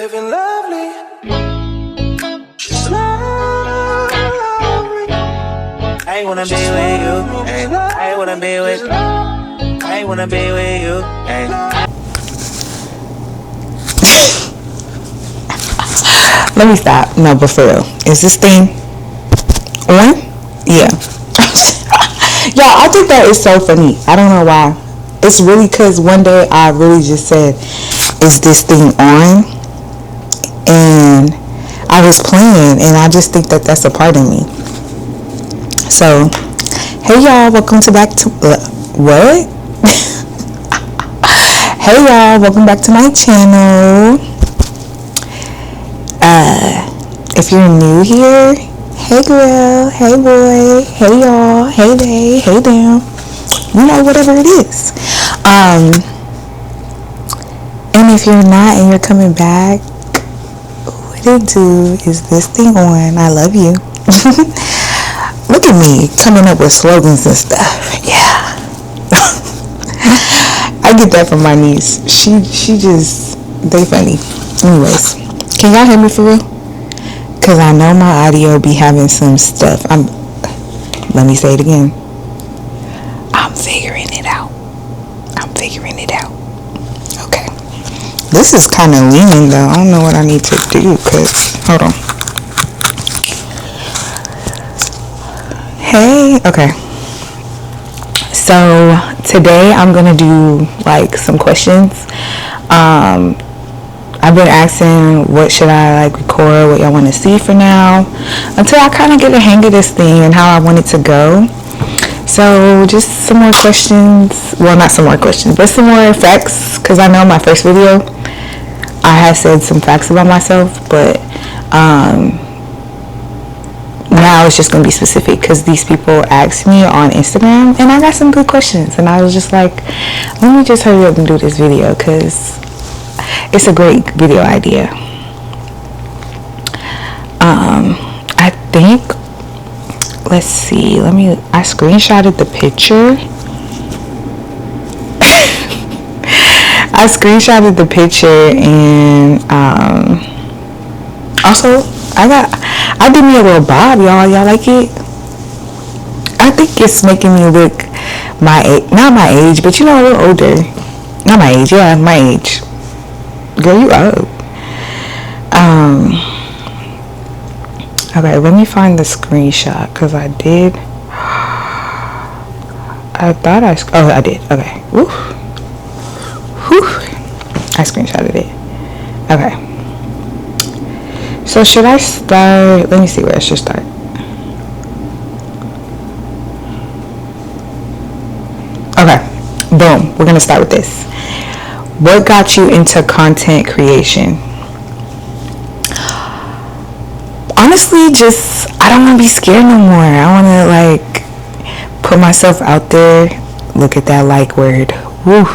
Living lovely, just lovely. I wanna be with you, I wanna be with you, I wanna be with you. Let me stop. No, but for real, is this thing on? Yeah. Y'all, I think that is so funny. I don't know why. It's really because one day I really just said, is this thing on? And I was playing, and I just think that that's a part of me. So, hey y'all, welcome to back to what? Hey y'all, welcome back to my channel. If you're new here, hey girl, hey boy, hey y'all, hey they, hey them, you know, whatever it is. And if you're not and you're coming back, what it do is this thing on. I love you. Look at me coming up with slogans and stuff. Yeah. I get that from my niece. She just, they funny. Anyways, can y'all hear me for real? Cause I know my audio be having some stuff. Let me say it again. I'm figuring it out. Okay. This is kind of leaning though. I don't know what I need to do. Cause hold on. Hey. Okay. So today I'm gonna do like some questions. I've been asking what should I like record, what y'all want to see for now, until I kind of get the hang of this thing and how I want it to go. So just some more questions, well not some more questions, but some more facts, because I know my first video I had said some facts about myself, but now it's just going to be specific because these people asked me on Instagram and I got some good questions, and I was just like, let me just hurry up and do this video because it's a great video idea. I think, let's see, I screenshotted the picture. I screenshotted the picture, and also I did me a little bob, y'all like it? I think it's making me look not my age, but you know, a little older. Not my age, yeah, my age. Girl, you up. Okay, let me find the screenshot, because I did. I did. Okay. Woo. Whew. I screenshotted it. Okay. So should I start? Let me see where I should start. Okay. Boom. We're going to start with this. What got you into content creation? Honestly, just, I don't want to be scared no more. I want to like put myself out there. Look at that like word. Woo.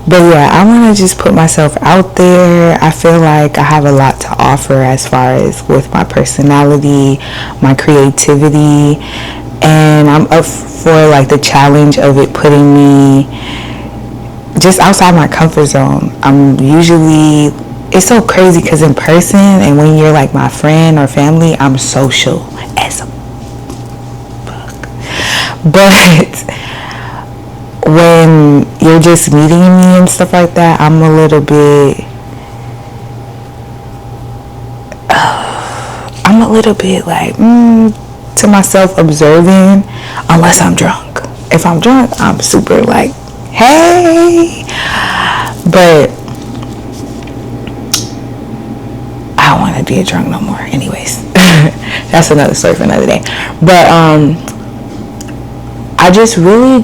But yeah, I want to just put myself out there. I feel like I have a lot to offer as far as with my personality, my creativity, and I'm up for like the challenge of it putting me just outside my comfort zone. It's so crazy because in person and when you're like my friend or family, I'm social as a fuck. But when you're just meeting me and stuff like that, I'm a little bit like to myself observing, unless I'm drunk. If I'm drunk, I'm super like, hey, but I don't want to be a drunk no more. Anyways, that's another story for another day. But I just really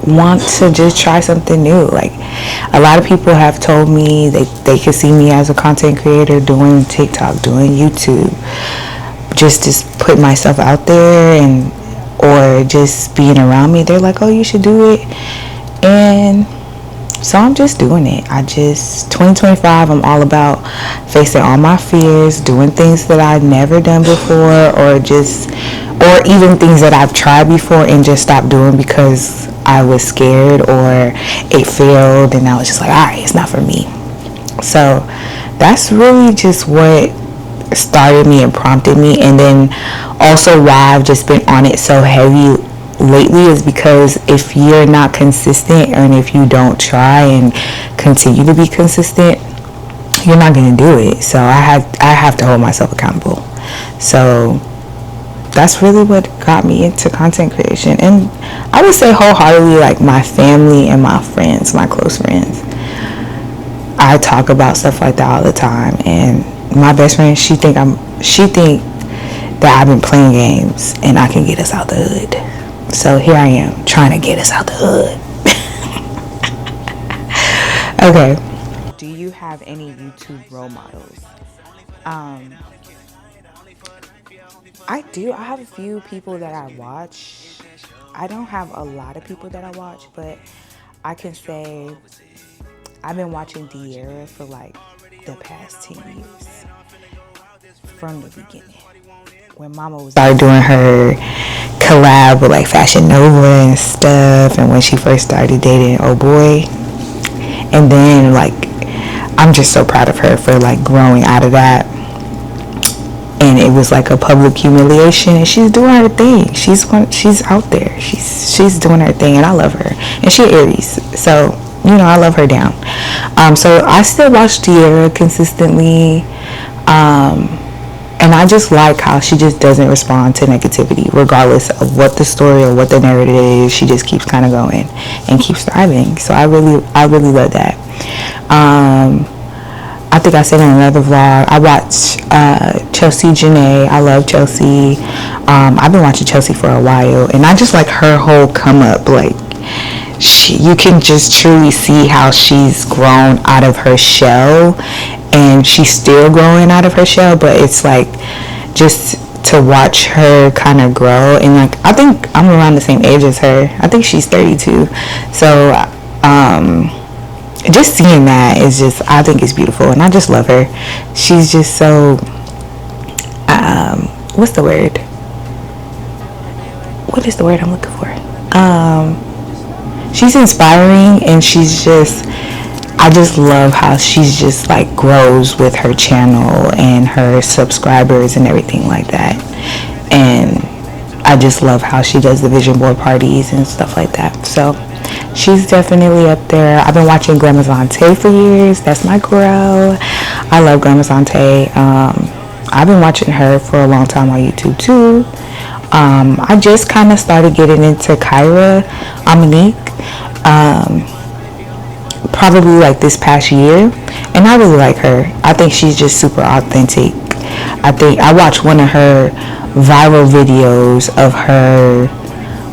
want to just try something new. Like, a lot of people have told me they could see me as a content creator doing TikTok, doing YouTube, just put myself out there or just being around me. They're like, oh, you should do it. And so I'm just doing it. 2025, I'm all about facing all my fears, doing things that I've never done before, or even things that I've tried before and just stopped doing because I was scared or it failed, and I was just like, all right, it's not for me. So that's really just what started me and prompted me. And then also why I've just been on it so heavy lately is because if you're not consistent and if you don't try and continue to be consistent, you're not going to do it. So I have to hold myself accountable. So that's really what got me into content creation. And I would say wholeheartedly, like, my family and my friends, my close friends, I talk about stuff like that all the time. And my best friend, she think that I've been playing games and I can get us out the hood. So here I am trying to get us out the hood. Okay. Do you have any YouTube role models? I do. I have a few people that I watch. I don't have a lot of people that I watch, but I can say I've been watching Diera for like the past 10 years. From the beginning. When Mama was started doing her collab with like Fashion Nova and stuff, and when she first started dating oh boy. And then like I'm just so proud of her for like growing out of that. And it was like a public humiliation, and she's doing her thing. She's out there. She's doing her thing, and I love her. And she Aries, so I love her down. So I still watch Diera consistently. And I just like how she just doesn't respond to negativity, regardless of what the story or what the narrative is. She just keeps kind of going and keeps thriving. So I really love that. I think I said in another vlog, I watch Chelsea Janae. I love Chelsea. I've been watching Chelsea for a while, and I just like her whole come up. Like, you can just truly see how she's grown out of her shell, and she's still growing out of her shell, but it's like just to watch her kind of grow. And like I think I'm around the same age as her. I think she's 32. So just seeing that is just, I think it's beautiful, and I just love her. She's just so what's the word? What is the word I'm looking for? She's inspiring, and I just love how she's just like grows with her channel and her subscribers and everything like that. And I just love how she does the vision board parties and stuff like that. So she's definitely up there. I've been watching Glamazante for years. That's my girl. I love Glamazante. I've been watching her for a long time on YouTube too. I just kind of started getting into Kyra Amanique. Probably like this past year, and I really like her. I think she's just super authentic. I watched one of her viral videos of her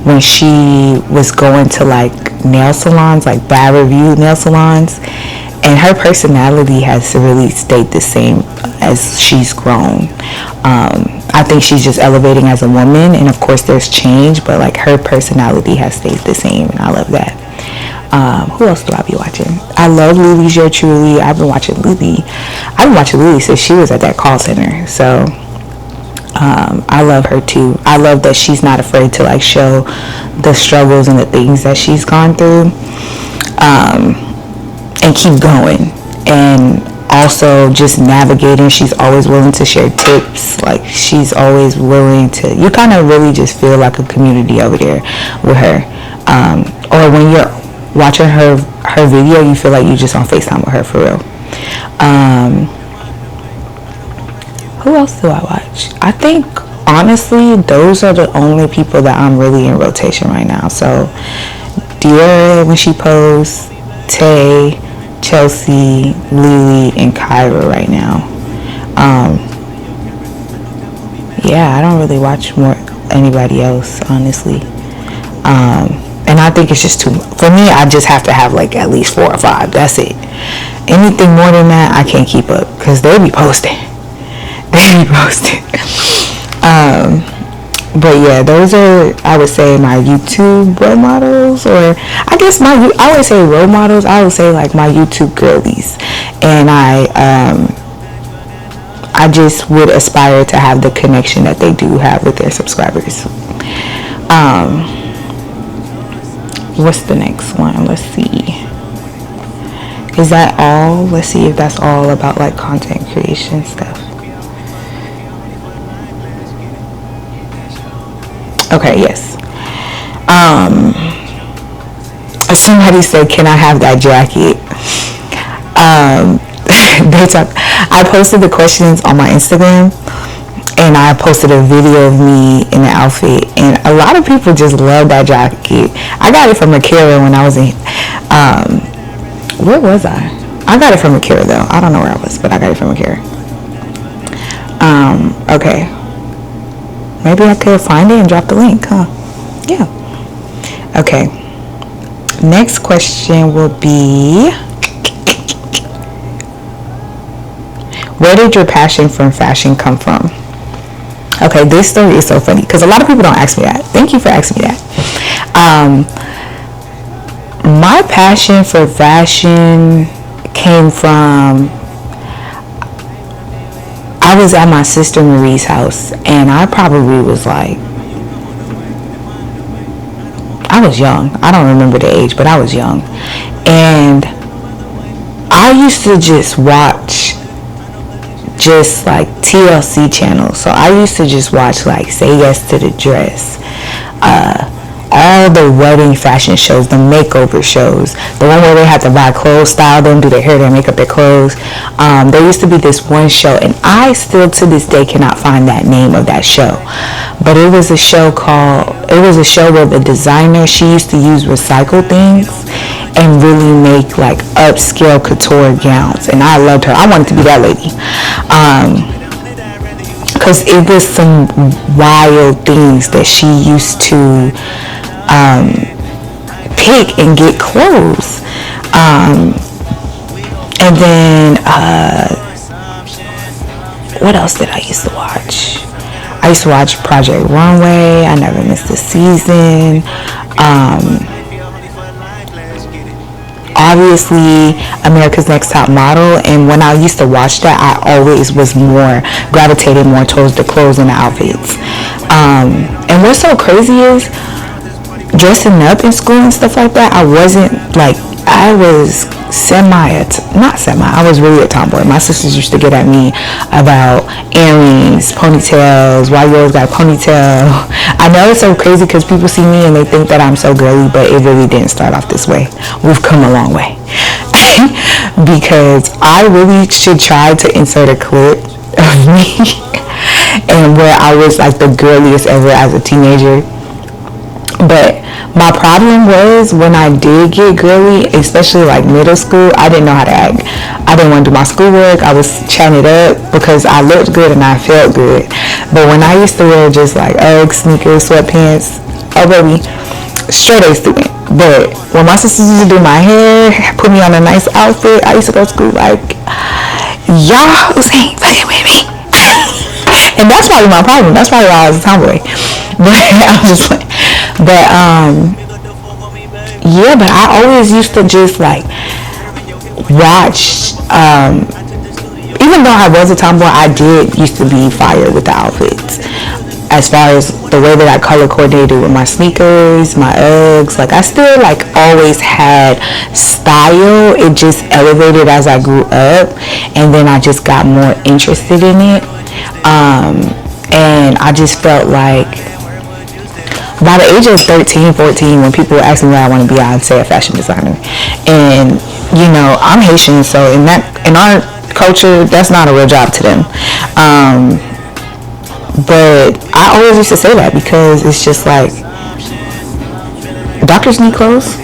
when she was going to like nail salons, like bad review nail salons, and her personality has really stayed the same as she's grown. I think she's just elevating as a woman, and of course there's change, but like her personality has stayed the same, and I love that. Who else do I be watching? I love Lily's Your Truly. I've been watching Lily since she was at that call center. So I love her too. I love that she's not afraid to like show the struggles and the things that she's gone through, and keep going. And also just navigating. She's always willing to share tips. Like, she's always willing to, you kind of really just feel like a community over there with her. Or when you're watching her video, you feel like you're just on FaceTime with her for real. Who else do I watch? I think honestly those are the only people that I'm really in rotation right now. So Diera when she posts, Tay, Chelsea, Lily, and Kyra right now. Yeah, I don't really watch anybody else, honestly. And I think it's just for me, I just have to have like at least 4 or 5. That's it. Anything more than that, I can't keep up, because they be posting. But yeah, those are, I would say, my YouTube role models, or I guess I would say role models. I would say like my YouTube girlies, and I just would aspire to have the connection that they do have with their subscribers. What's the next one? Let's see. Is that all? Let's see if that's all about like content creation stuff. Okay, yes. Somebody said, can I have that jacket? I posted the questions on my Instagram, and I posted a video of me in the outfit, and a lot of people just love that jacket. I got it from Akira when I was in, where was I? I got it from Akira though. I don't know where I was, but I got it from Akira. Okay. Maybe I could find it and drop the link, huh? Yeah. Okay. Next question will be, where did your passion for fashion come from? Okay, this story is so funny because a lot of people don't ask me that. Thank you for asking me that. My passion for fashion came from, I was at my sister Marie's house, and I probably was like, I was young. I don't remember the age, but I was young. And I used to just watch just like TLC channels. So I used to just watch like Say Yes to the Dress, all the wedding fashion shows, the makeover shows, the one where they had to buy clothes, style them, do their hair, their makeup, their clothes. There used to be this one show, and I still to this day cannot find that name of that show, but it was a show where the designer, she used to use recycled things and really make like upscale couture gowns, and I loved her. I wanted to be that lady. Because it was some wild things that she used to pick and get clothes. And then what else did I used to watch? I used to watch Project Runway. I never missed a season. Obviously America's Next Top Model, and when I used to watch that, I always was gravitated more towards the clothes and the outfits. And what's so crazy is dressing up in school and stuff like that, I wasn't like, I was I was really a tomboy. My sisters used to get at me about earrings, ponytails, why you always got a ponytail. I know it's so crazy because people see me and they think that I'm so girly, but it really didn't start off this way. We've come a long way. Because I really should try to insert a clip of me and where I was like the girliest ever as a teenager. But my problem was when I did get girly, especially like middle school, I didn't know how to act. I didn't want to do my schoolwork. I was chatting it up because I looked good and I felt good. But when I used to wear just like Uggs, sneakers, sweatpants, oh baby, straight A student. But when my sisters used to do my hair, put me on a nice outfit, I used to go to school like, y'all ain't fucking with me. And that's probably my problem. That's probably why I was a tomboy. But I was just like, but yeah, but I always used to just like watch, even though I was a tomboy, I did used to be fire with the outfits. As far as the way that I color coordinated with my sneakers, my Uggs, like I still like always had style. It just elevated as I grew up, and then I just got more interested in it. And I just felt like by the age of 13, 14, when people ask me what I want to be, I'd say a fashion designer. And you know, I'm Haitian, so in our culture, that's not a real job to them. But I always used to say that because it's just like, doctors need clothes,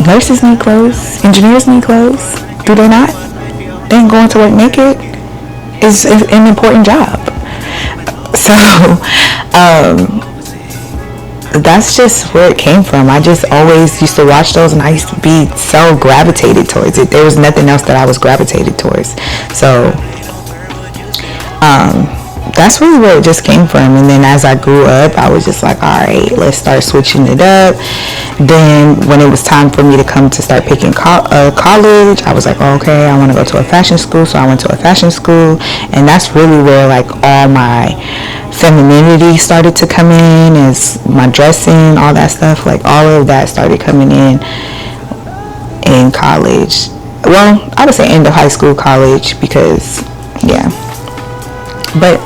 nurses need clothes, engineers need clothes. Do they not? They ain't going to work naked. It's an important job. So that's just where it came from. I just always used to watch those, and I used to be so gravitated towards it. There was nothing else that I was gravitated towards. So that's really where it just came from. And then as I grew up, I was just like, all right, let's start switching it up. Then when it was time for me to come to start picking college, I was like, oh, okay, I want to go to a fashion school. So I went to a fashion school, and that's really where like all my femininity started to come in, is my dressing, all that stuff, like all of that started coming in. in college. Well, I would say end of high school, college, because yeah. But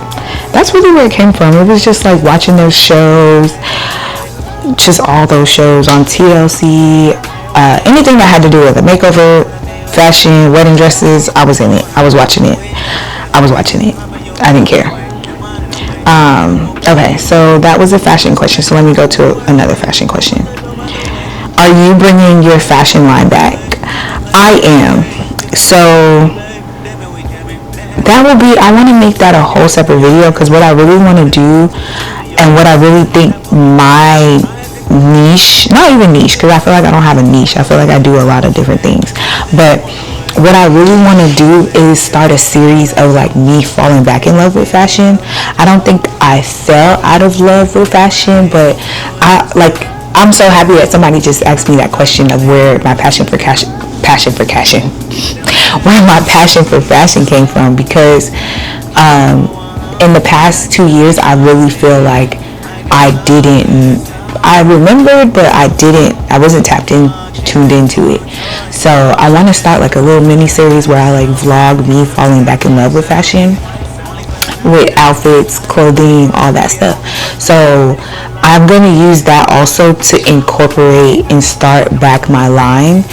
that's really where it came from. It was just like watching those shows, just all those shows on TLC, anything that had to do with a makeover, fashion, wedding dresses, I was in it. I was watching it. I didn't care. Okay, so that was a fashion question. So let me go to another fashion question. Are you bringing your fashion line back? I am. So that will be, I want to make that a whole separate video, because what I really want to do and what I really think my niche, not even niche, because I feel like I don't have a niche, I feel like I do a lot of different things, but what I really want to do is start a series of like me falling back in love with fashion. I don't think I fell out of love with fashion, but I'm so happy that somebody just asked me that question of where my passion for fashion came from, because in the past 2 years I really feel like I remembered, but I wasn't tuned into it. So I want to start like a little mini series where I like vlog me falling back in love with fashion, with outfits, clothing, all that stuff. So I'm going to use that also to incorporate and start back my line,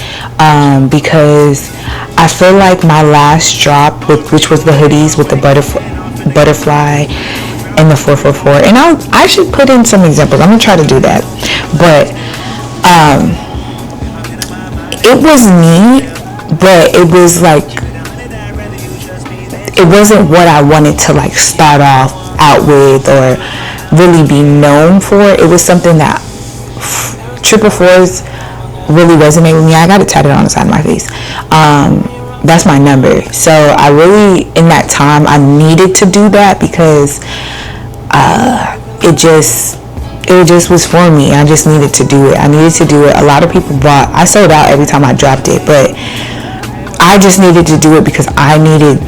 because I feel like my last drop, which was the hoodies with the butterfly and the 444, and I should put in some examples. I'm going to try to do that. But it was neat, but it was like, it wasn't what I wanted to like start off out with or really be known for. It was something that triple fours really resonate with me. I got it tatted on the side of my face. That's my number. So I really, in that time, I needed to do that, because it just was for me. I just needed to do it. A lot of people bought. I sold out every time I dropped it, but I just needed to do it because I needed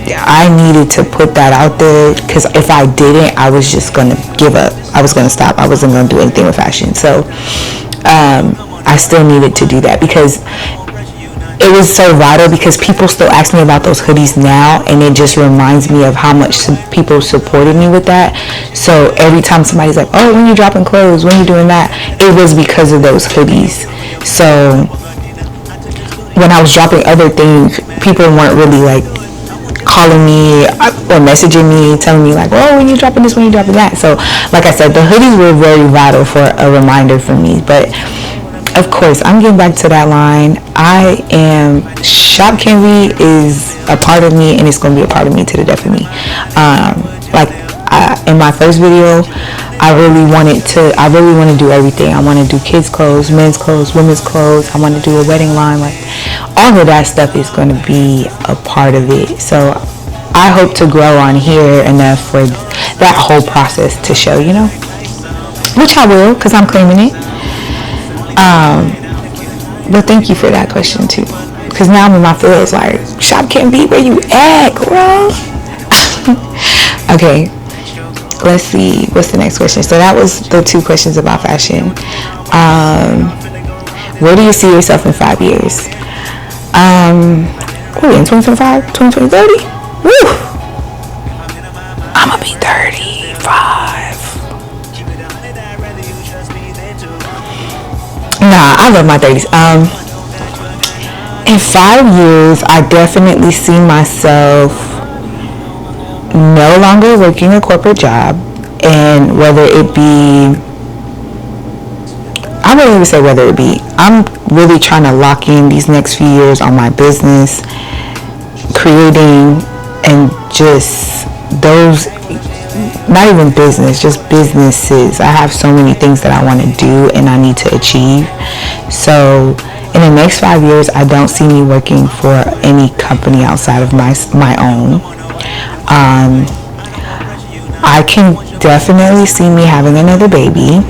to put that out there, because if I didn't, I was just going to give up. I was going to stop. I wasn't going to do anything with fashion. So I still needed to do that, because it was so vital, because people still ask me about those hoodies now, and it just reminds me of how much people supported me with that. So every time somebody's like, oh, when you dropping clothes, when you doing that, it was because of those hoodies. So when I was dropping other things, people weren't really like calling me or messaging me, telling me like, oh, when you dropping this, when you dropping that. So like I said, the hoodies were very vital for a reminder for me. But of course, I'm getting back to that line. Shop Canvy is a part of me, and it's going to be a part of me to the death of me. In my first video, I really want to do everything. I want to do kids clothes, men's clothes, women's clothes. I want to do a wedding line. Like, all of that stuff is going to be a part of it. So I hope to grow on here enough for that whole process to show, which I will, because I'm claiming it. But thank you for that question too, because now I'm in my feels like, Shop can't be where you at, girl. Okay, let's see, what's the next question? So that was the 2 questions about fashion. Where do you see yourself in 5 years? In 2025, 2020, 30? Woo! I'ma be 35. Nah, I love my 30s. In 5 years, I definitely see myself no longer working a corporate job, and I wouldn't even say whether it be, I'm really trying to lock in these next few years on my business, creating, and just those, not even business, just businesses. I have so many things that I want to do and I need to achieve. So in the next 5 years, I don't see me working for any company outside of my own. I can definitely see me having another baby,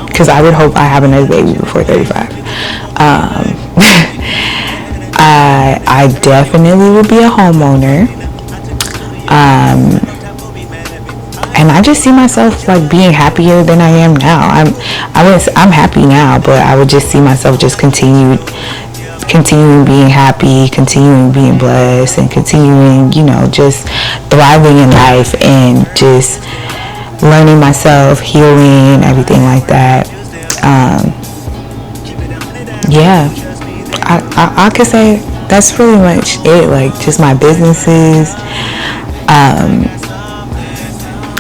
because I would hope I have another baby before 35. I definitely would be a homeowner. And I just see myself like being happier than I am now. I'm happy now, but I would just see myself just continuing being happy, continuing being blessed, and continuing, just thriving in life, and just learning myself, healing, everything like that. Yeah, I could say that's pretty much it. Like, just my businesses,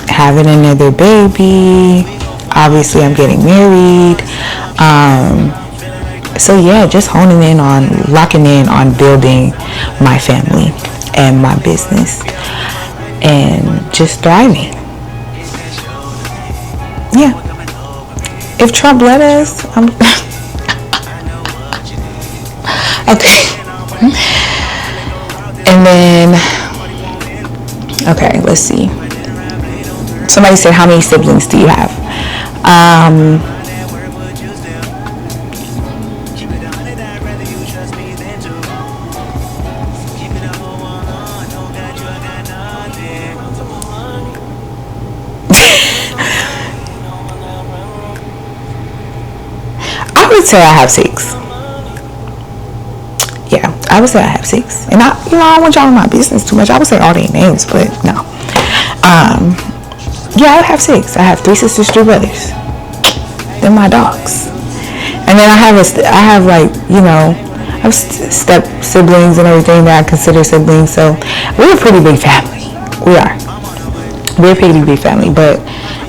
having another baby. Obviously, I'm getting married. So yeah, just locking in on building my family and my business, and just thriving. Yeah. If Trump let us, okay. And then, okay, let's see. Somebody said, how many siblings do you have? I would say I have 6. Yeah, I would say I have 6. And I don't want y'all in my business too much. I would say all their names, but no. Yeah, I have 6. I have 3 sisters, 3 brothers. They're my dogs. And then I have step siblings and everything that I consider siblings. So we're a pretty big family. We are. We're a pretty big family. But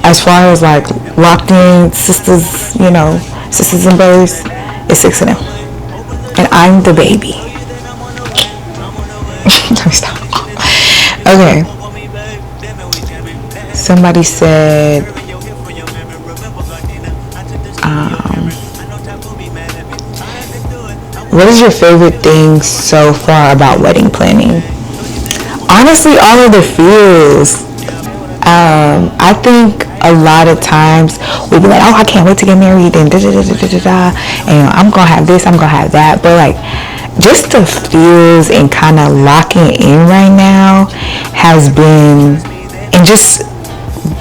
as far as like locked in sisters, sisters and brothers, it's 6 of them. And I'm the baby. Let me stop. Okay. Somebody said, what is your favorite thing so far about wedding planning? Honestly, all of the feels. I think a lot of times we'll be like, oh, I can't wait to get married, and and I'm gonna have this, I'm gonna have that. But like, just the feels and kind of locking in right now has been, and just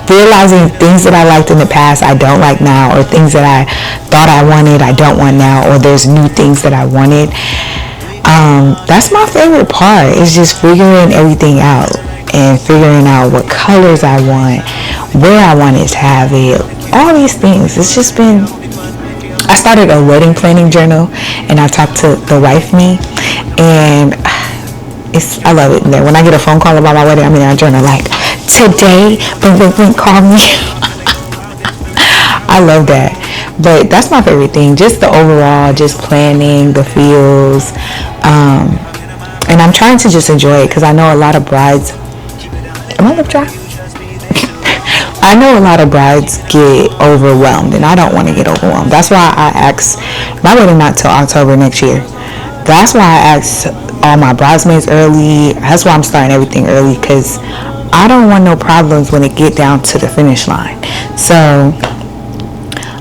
realizing things that I liked in the past I don't like now, or things that I thought I wanted I don't want now, or there's new things that I wanted. That's my favorite part, is just figuring everything out, and figuring out what colors I want, where I want it to have it, all these things. It's just been, I started a wedding planning journal, and I talked to the wife me, and I love it. And then when I get a phone call about my wedding, I'm in our journal like, today, call me. I love that. But that's my favorite thing, just the overall, just planning, the feels, and I'm trying to just enjoy it, because I know a lot of brides, I know a lot of brides get overwhelmed, and I don't want to get overwhelmed. That's why I asked, my wedding not till October next year. That's why I asked all my bridesmaids early. That's why I'm starting everything early, because I don't want no problems when it get down to the finish line. So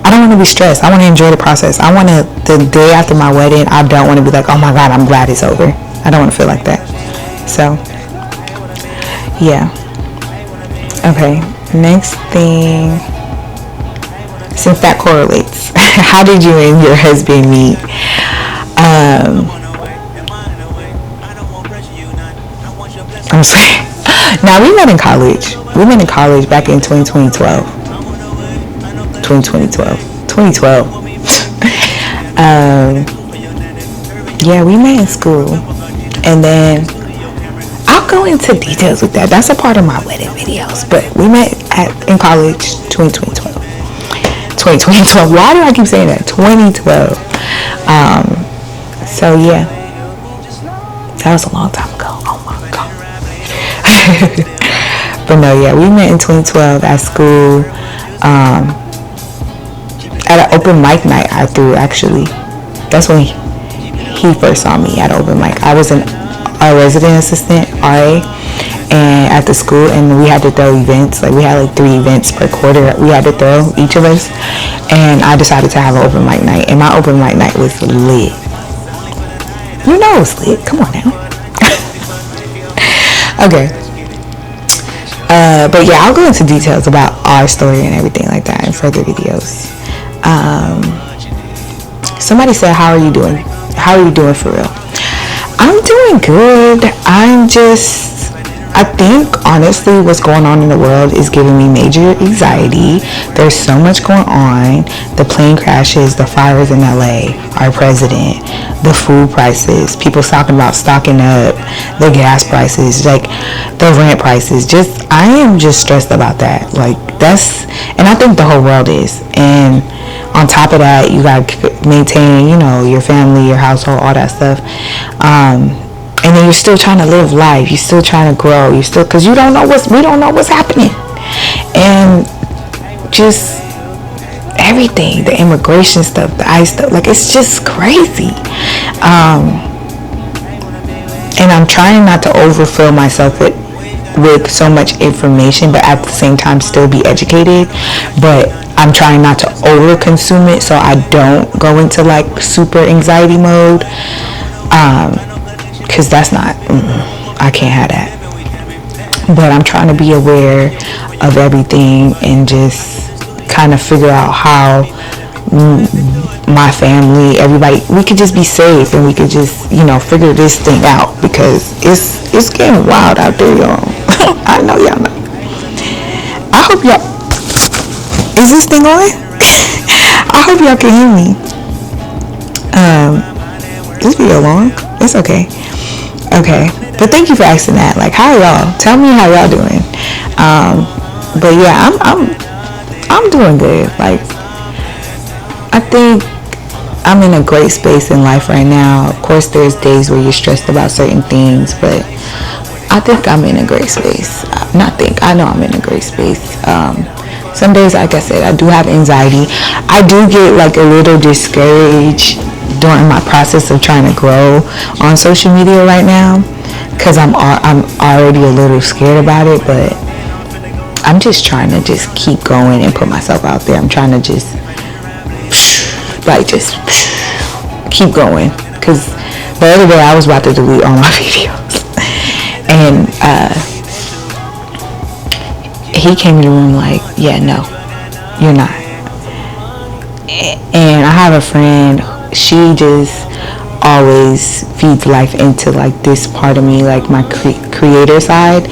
I don't want to be stressed. I want to enjoy the process. I want to, the day after my wedding, I don't want to be like, oh my God, I'm glad it's over. I don't want to feel like that. So yeah. Okay, next thing, since that correlates, how did you and your husband meet? I'm sorry. Now, we met in college. We met in college back in 2012. Yeah, we met in school. And then I'll go into details with that. That's a part of my wedding videos. But we met in college 2012. Why do I keep saying that? 2012. So yeah, that was a long time ago. Oh my God. But no, yeah, we met in 2012 at school, at an open mic night I threw, actually. That's when he first saw me, at open mic. I was a resident assistant, RA, and at the school, and we had to throw events. Like, we had like 3 events per quarter we had to throw, each of us. And I decided to have an open mic night, and my open mic night was lit. You know it's lit. Come on now. Okay. But yeah, I'll go into details about our story and everything like that in further videos. Somebody said, how are you doing? How are you doing for real? I'm doing good. I think honestly what's going on in the world is giving me major anxiety. There's so much going on. The plane crashes, the fires in LA, our president, the food prices, people talking about stocking up, the gas prices, like the rent prices. I am just stressed about that. Like and I think the whole world is. And on top of that, you gotta maintain, your family, your household, all that stuff. And then you're still trying to live life. You're still trying to grow. Because we don't know what's happening. And just everything, the immigration stuff, the ICE stuff, like it's just crazy. And I'm trying not to overfill myself with so much information, but at the same time still be educated. But I'm trying not to over consume it so I don't go into like super anxiety mode. Because that's not, I can't have that. But I'm trying to be aware of everything and just kind of figure out how my family, everybody, we could just be safe and we could just, figure this thing out, because it's getting wild out there, y'all. I know y'all know. I hope y'all, is this thing on? I hope y'all can hear me. This video long? It's okay. Okay, but thank you for asking that. Like, how are y'all? Tell me how y'all doing. But yeah, I'm doing good. Like, I think I'm in a great space in life right now. Of course, there's days where you're stressed about certain things, but I think I'm in a great space. I know I'm in a great space. Some days, like I said, I do have anxiety. I do get like a little discouraged during my process of trying to grow on social media right now, because I'm already a little scared about it. But I'm just trying to just keep going and put myself out there. I'm trying to just keep going, because the other day I was about to delete all my videos and he came in the room like, yeah, no, you're not. And I have a friend, she just always feeds life into like this part of me, like my creator side,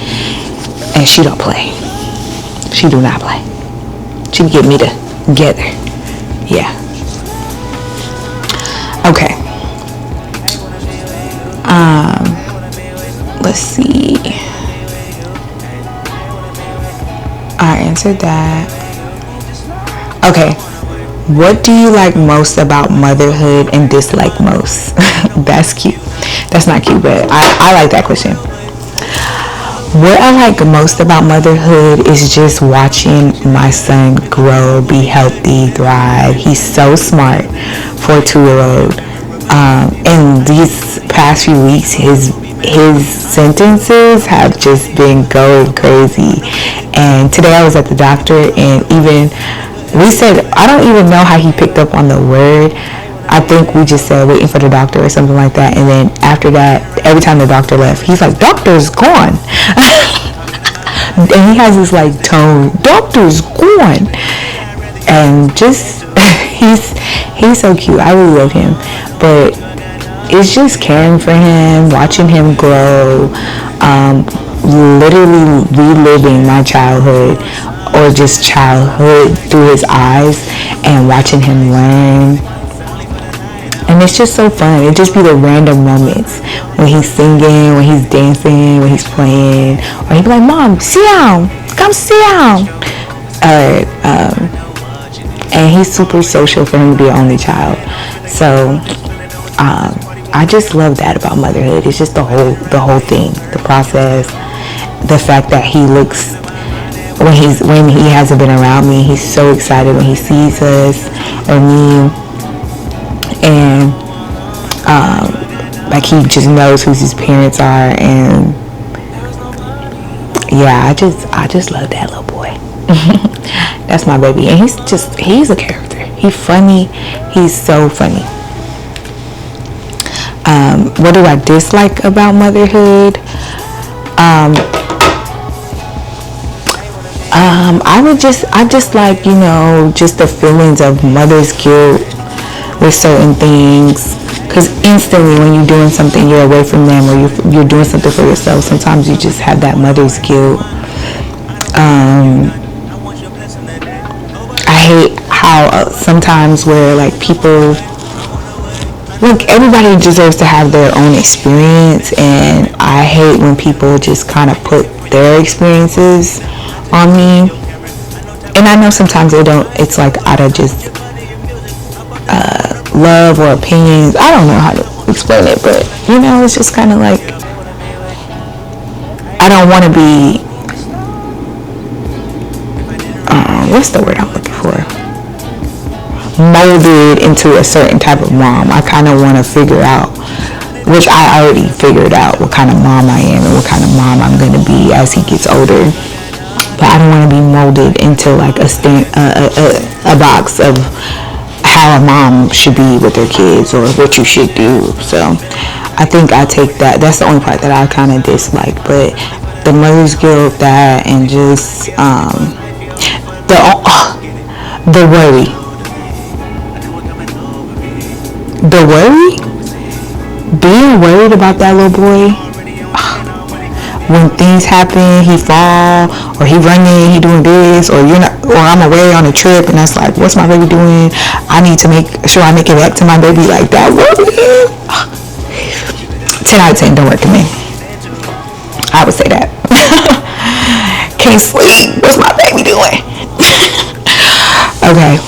and she don't play. She do not play. She get me together. Yeah. Okay. Let's see. I answered that. Okay. What do you like most about motherhood and dislike most? That's cute. That's not cute, but I like that question. What I like most about motherhood is just watching my son grow, be healthy, thrive. He's so smart for a 2-year-old. In these past few weeks, his sentences have just been going crazy. And today I was at the doctor, and we said, I don't even know how he picked up on the word. I think we just said waiting for the doctor or something like that. And then after that, every time the doctor left, he's like, doctor's gone. And he has this like tone, doctor's gone. And just, he's so cute. I really love him. But it's just caring for him, watching him grow, literally reliving my childhood, or just childhood through his eyes, and watching him learn. And it's just so fun. It just be the random moments when he's singing, when he's dancing, when he's playing, or he'd be like, Mom, sit down, come sit down. And he's super social for him to be an only child. So I just love that about motherhood. It's just the whole thing, the process, the fact that he looks, when he hasn't been around me, he's so excited when he sees us or me, and like he just knows who his parents are. And yeah, I just love that little boy. That's my baby. And he's a character. He's funny. He's so funny. What do I dislike about motherhood? I just like, just the feelings of mother's guilt with certain things. Because instantly when you're doing something, you're away from them, or you're doing something for yourself, sometimes you just have that mother's guilt. I hate how sometimes where like people, look, everybody deserves to have their own experience, and I hate when people just kind of put their experiences on me. And I know sometimes it's like out of just love or opinions. I don't know how to explain it, but it's just kind of like, I don't want to be, what's the word I'm looking for? Molded into a certain type of mom. I kind of want to figure out, which I already figured out, what kind of mom I am and what kind of mom I'm going to be as he gets older. But I don't want to be molded into like a box of how a mom should be with their kids or what you should do. So I think I take that. That's the only part that I kind of dislike. But the mother's guilt, that, and just the worry. The worry? Being worried about that little boy. When things happen, he fall, or he running, he doing this, or I'm away on a trip, and that's like, what's my baby doing? I need to make sure I make it back to my baby. Like that worry. 10 out of 10 don't work to me. I would say that. Can't sleep. What's my baby doing? Okay,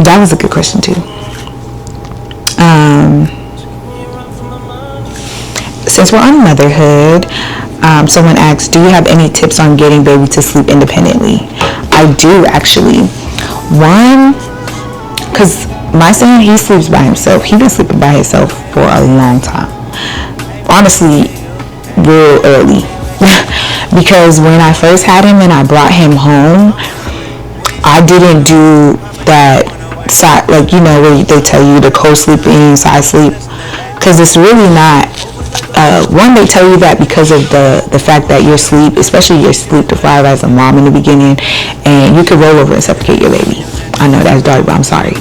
that was a good question too. Since we're on motherhood, someone asked, do you have any tips on getting baby to sleep independently? I do, actually. One, because my son, he sleeps by himself. He's been sleeping by himself for a long time. Honestly, real early. Because when I first had him and I brought him home, I didn't do that side, like, where they tell you to co-sleeping, side sleep. Because it's really not. One, they tell you that because of the fact that your sleep, especially your sleep deprived as a mom in the beginning, and you could roll over and suffocate your baby. I know that's dark, but I'm sorry.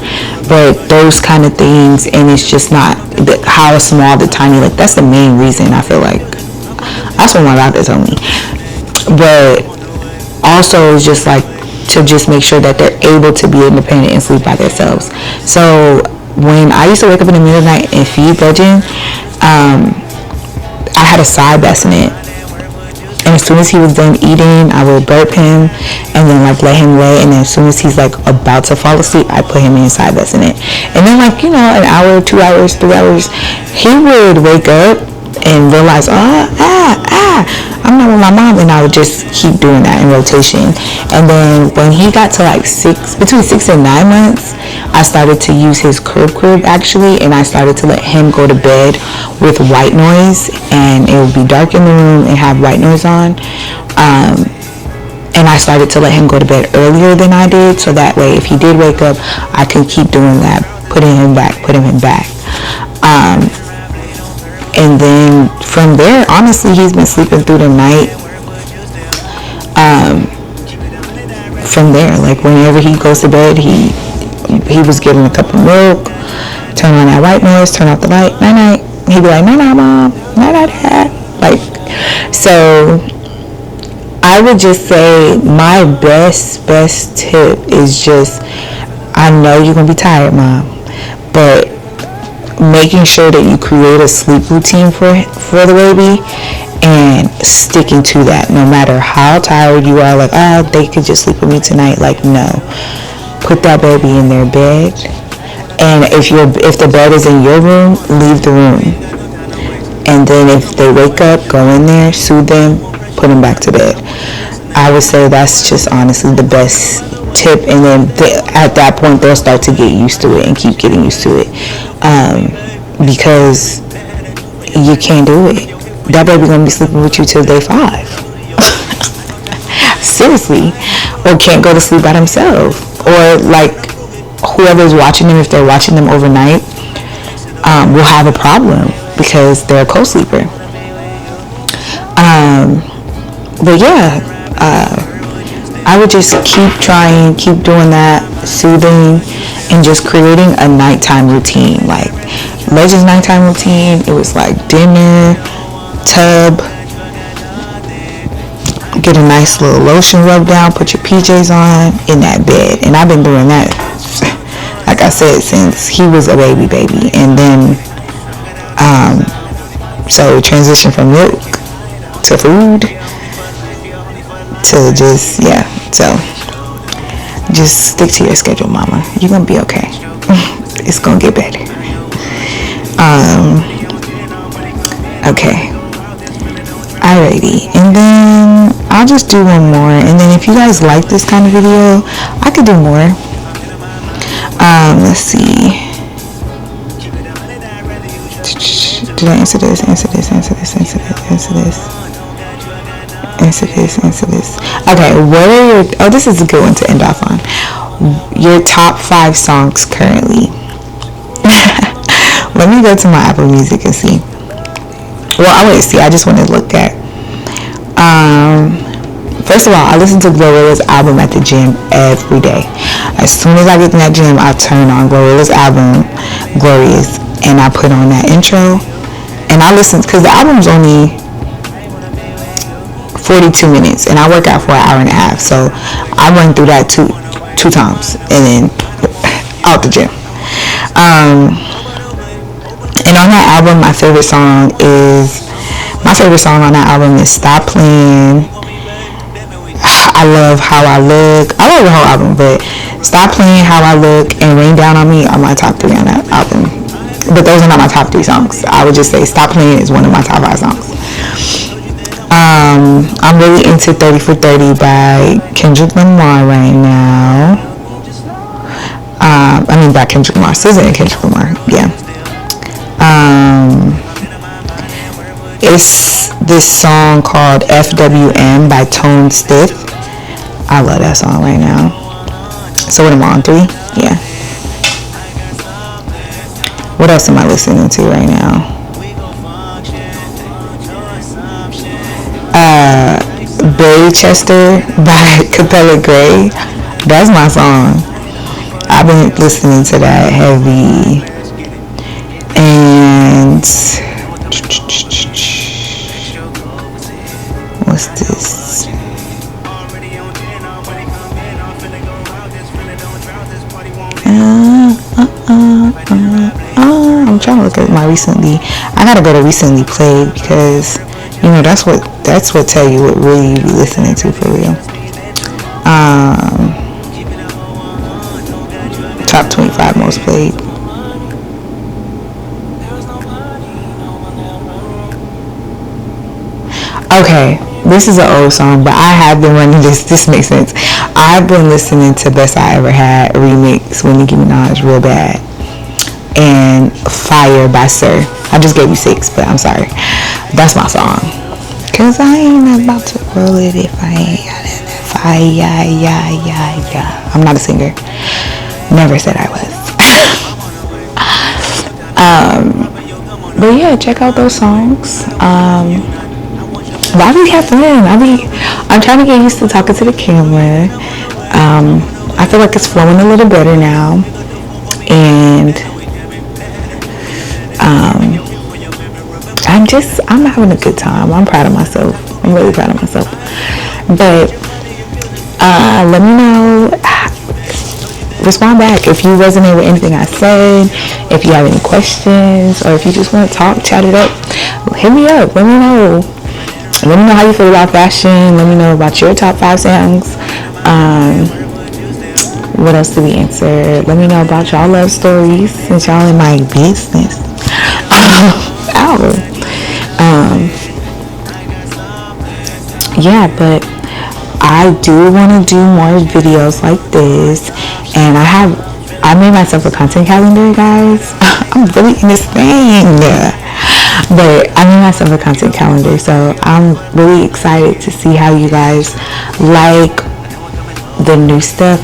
But those kind of things, and it's just not how small the tiny, like, that's the main reason I feel like. That's what my doctor told me. But also just like to just make sure that they're able to be independent and sleep by themselves. So when I used to wake up in the middle of the night and feed Budgeon, I had a side bassinet, and as soon as he was done eating, I would burp him and then like let him lay, and then as soon as he's like about to fall asleep, I put him in his side bassinet, and then like an hour, 2 hours, 3 hours, he would wake up and realize, I'm not with my mom, and I would just keep doing that in rotation. And then when he got to like between 6 and 9 months, I started to use his crib actually, and I started to let him go to bed with white noise, and it would be dark in the room and have white noise on. And I started to let him go to bed earlier than I did, so that way if he did wake up, I could keep doing that, putting him back. And then from there, honestly, he's been sleeping through the night. From there, like whenever he goes to bed, he was getting a cup of milk, turn on that white noise, turn off the light, night. He'd be like, night, mom, night, dad. Like, so I would just say my best tip is just, I know you're gonna be tired, mom, but making sure that you create a sleep routine for the baby and sticking to that no matter how tired you are. Like, they could just sleep with me tonight. Like, no, put that baby in their bed, and if the bed is in your room, leave the room, and then if they wake up, go in there, soothe them, put them back to bed. I would say that's just honestly the best tip, and then at that point they'll start to get used to it and keep getting used to it, because you can't do it. That baby gonna be sleeping with you till day 5. Seriously. Or can't go to sleep by themselves, or like whoever's watching them, if they're watching them overnight, will have a problem because they're a co-sleeper. But yeah, I would just keep trying, keep doing that, soothing, and just creating a nighttime routine. Like Legends nighttime routine, it was like dinner, tub, get a nice little lotion rub down, put your PJs on, in that bed. And I've been doing that, like I said, since he was a baby. And then, so transition from milk to food to just, yeah. So just stick to your schedule, mama. You're gonna be okay. It's gonna get better. Okay. Alrighty. And then I'll just do one more. And then if you guys like this kind of video, I could do more. Let's see. Did I answer this? Okay, what are your, oh, this is a good one to end off on. Your top 5 songs currently. Let me go to my Apple Music and see. Well, I want to see. I just want to look at. First of all, I listen to Glorilla's album at the gym every day. As soon as I get in that gym, I turn on Glorilla's album, Glorious, and I put on that intro. And I listen, because the album's only 42 minutes, and I work out for an hour and a half. So I run through that two times, and then out the gym. And on that album, my favorite song on that album is Stop Playing. I love How I Look. I love the whole album, but Stop Playing, How I Look, and Rain Down on Me are my top 3 on that album. But those are not my top 3 songs. I would just say Stop Playing is one of my top 5 songs. I'm really into 30 for 30 by Kendrick Lamar right now. By Kendrick Lamar. SZA and Kendrick Lamar. Yeah. It's this song called FWM by Tone Stith. I love that song right now. So what am I on, 3? Yeah. What else am I listening to right now? Baychester by Capella Gray. That's my song. I've been listening to that heavy. And what's this? I'm trying to look at my recently. I gotta go to recently played, because you know that's what tell you what really you be listening to for real. Top 25 most played. Okay, this is an old song, but I have been running this. This makes sense. I've been listening to Best I Ever Had remix with Nicki Minaj real bad, and Fire by Sir. I just gave you 6, but I'm sorry. That's my song. Cause I ain't about to roll it if I ain't got it. Fire. I'm not a singer. Never said I was. But yeah, check out those songs. Why we have fun? I'm trying to get used to talking to the camera. I feel like it's flowing a little better now, and I'm having a good time. I'm proud of myself. I'm really proud of myself. But let me know. Respond back if you resonate with anything I said. If you have any questions, or if you just want to talk, chat it up, hit me up. Let me know. Let me know how you feel about fashion. Let me know about your top 5 songs. What else did we answer? Let me know about y'all love stories, since y'all in my business. Yeah, but I do want to do more videos like this, and I made myself a content calendar, guys. I'm really in this thing. But I made myself a content calendar, so I'm really excited to see how you guys like the new stuff.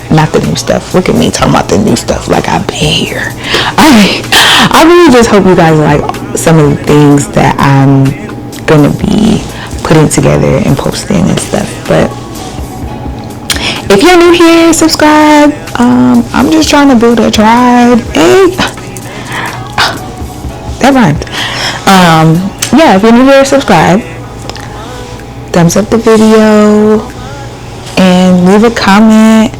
Not the new stuff. Look at me talking about the new stuff like I've been here. I really just hope you guys like some of the things that I'm gonna be putting together and posting and stuff. But If you're new here, subscribe. I'm just trying to build a tribe. Hey, that rhymed. Yeah, if you're new here, subscribe. Thumbs up the video and leave a comment.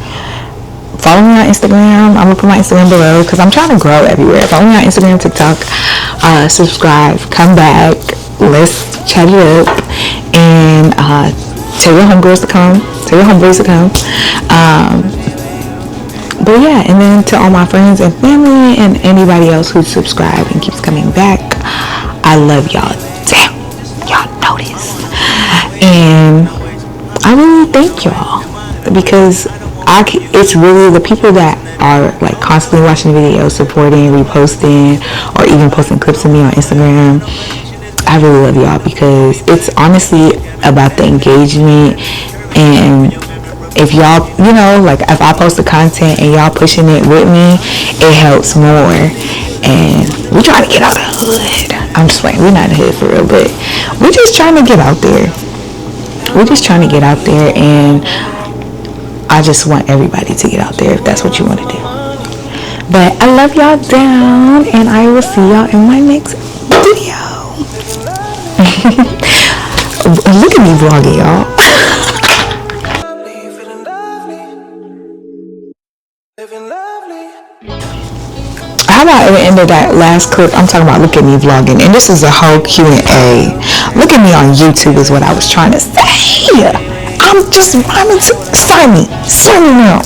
Follow me on Instagram. I'm gonna put my Instagram below because I'm trying to grow everywhere. Follow me on Instagram, TikTok. Subscribe. Come back. Let's chat it up and tell your homegirls to come. Tell your homeboys to come. But yeah, and then to all my friends and family and anybody else who's subscribed and keeps coming back, I love y'all. Damn, y'all know this. And I really thank y'all because it's really the people that are like constantly watching videos, supporting, reposting, or even posting clips of me on Instagram. I really love y'all because it's honestly about the engagement. And if y'all, like if I post the content and y'all pushing it with me, it helps more. And we trying to get out of the hood. I'm just playing. We're not in the hood for real, but we're just trying to get out there. We're just trying to get out there, and I just want everybody to get out there if that's what you want to do. But I love y'all down, and I will see y'all in my next video. Look at me vlogging, y'all. How about at the end of that last clip, I'm talking about look at me vlogging, and this is a whole Q&A. Look at me on YouTube is what I was trying to say. I'm just rhyming. Sign me now.